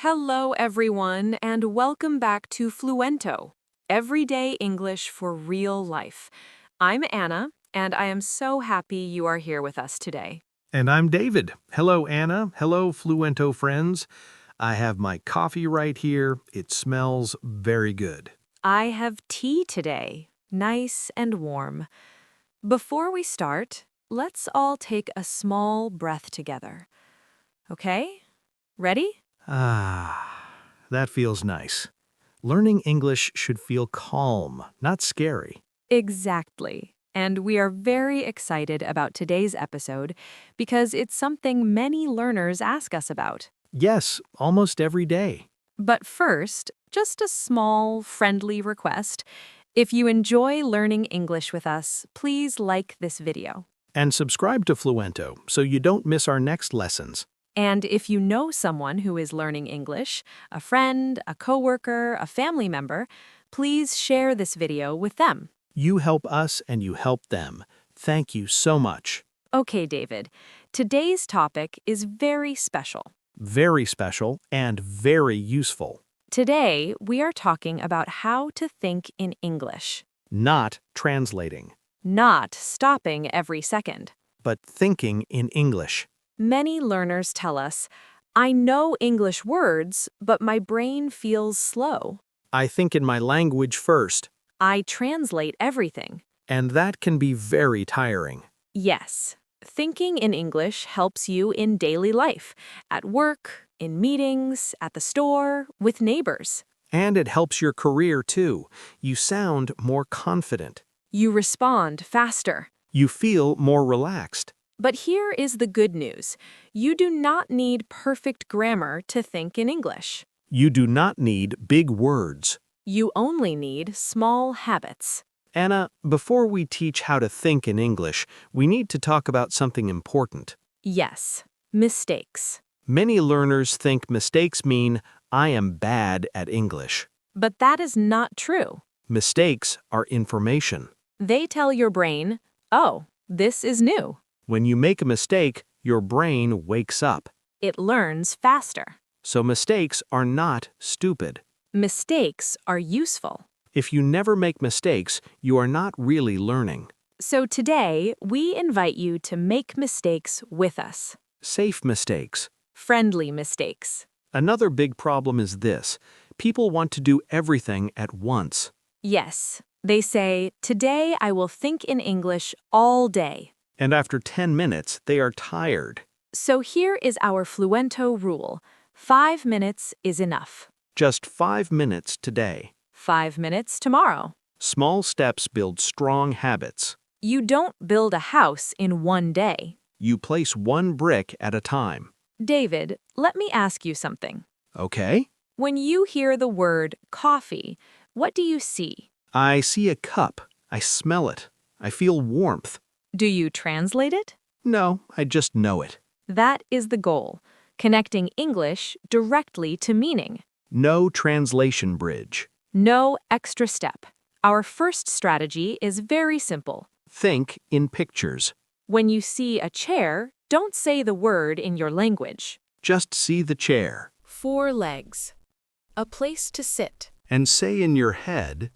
Hello, everyone, and welcome back to Fluento, everyday English for real life. I'm Anna, and I am so happy you are here with us today. And I'm David. Hello, Anna. Hello, Fluento friends. I have my coffee right here. It smells very good. I have tea today, nice and warm. Before we start, let's all take a small breath together. Okay? Ready? That feels nice. Learning English should feel calm, not scary. Exactly. And we are very excited about today's episode because it's something many learners ask us about. Yes, almost every day. But first, just a small, friendly request. If you enjoy learning English with us, please like this video. And subscribe to Fluento so you don't miss our next lessons. And if you know someone who is learning English, a friend, a coworker, a family member, please share this video with them. You help us and you help them. Thank you so much. Okay, David. Today's topic is very special. Very special and very useful. Today, we are talking about how to think in English, Not translating, not stopping every second. but thinking in English. Many learners tell us, I know English words, but my brain feels slow. I think in my language first, I translate everything. and that can be very tiring. Yes, thinking in English helps you in daily life, at work, in meetings, at the store, with neighbors. And it helps your career too. You sound more confident. You respond faster. You feel more relaxed. But here is the good news. You do not need perfect grammar to think in English. You do not need big words. You only need small habits. Anna, before we teach how to think in English, we need to talk about something important. Yes, mistakes. Many learners think mistakes mean, I am bad at English. But that is not true. Mistakes are information. They tell your brain, oh, this is new. When you make a mistake, your brain wakes up. It learns faster. So mistakes are not stupid. Mistakes are useful. If you never make mistakes, you are not really learning. So today, we invite you to make mistakes with us. Safe mistakes. Friendly mistakes. Another big problem is this. People want to do everything at once. Yes, they say, today I will think in English all day. And after 10 minutes, they are tired. So here is our Fluento rule. 5 minutes is enough. Just 5 minutes today. 5 minutes tomorrow. Small steps build strong habits. You don't build a house in one day. You place one brick at a time. David, let me ask you something. Okay? When you hear the word coffee, what do you see? I see a cup. I smell it. I feel warmth. Do you translate it? No, I just know it. That is the goal, connecting English directly to meaning. No translation bridge. No extra step. Our first strategy is very simple. Think in pictures. When you see a chair, don't say the word in your language. Just see the chair. 4 legs. A place to sit. And say in your head,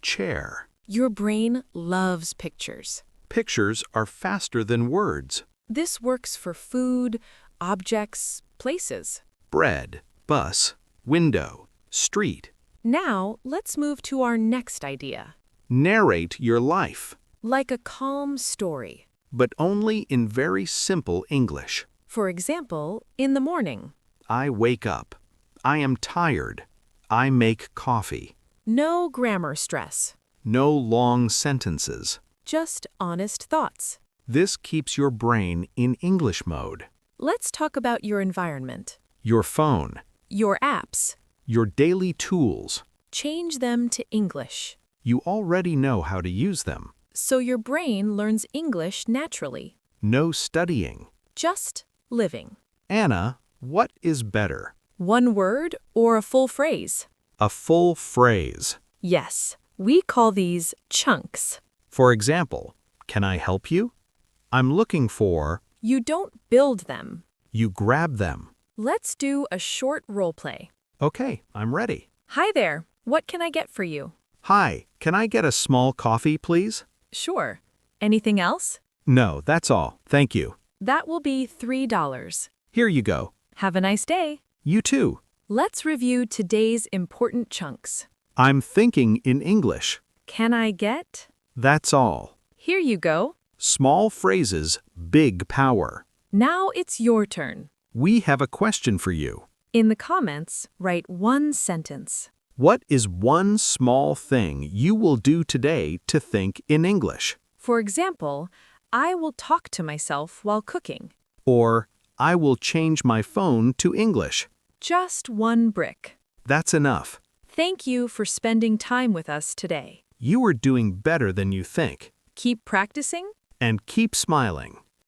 chair. Your brain loves pictures. Pictures are faster than words. This works for food, objects, places. Bread, bus, window, street. Now, let's move to our next idea. Narrate your life, Like a calm story. but only in very simple English. For example, in the morning. I wake up. I am tired. I make coffee. No grammar stress. No long sentences. Just honest thoughts. This keeps your brain in English mode. Let's talk about your environment. Your phone, Your apps. your daily tools. Change them to English. You already know how to use them. So your brain learns English naturally. No studying. Just living. Anna, what is better? One word or a full phrase? A full phrase. Yes, we call these chunks. For example, can I help you? I'm looking for. You don't build them. You grab them. Let's do a short role play. Okay, I'm ready. Hi there. What can I get for you? Hi, can I get a small coffee, please? Sure. Anything else? No, that's all. Thank you. That will be $3. Here you go. Have a nice day. You too. Let's review today's important chunks. I'm thinking in English. Can I get? That's all. Here you go. Small phrases, big power. Now it's your turn. We have a question for you. In the comments, write one sentence. What is one small thing you will do today to think in English? For example, I will talk to myself while cooking. Or, I will change my phone to English. Just one brick. That's enough. Thank you for spending time with us today. You are doing better than you think. Keep practicing. And keep smiling.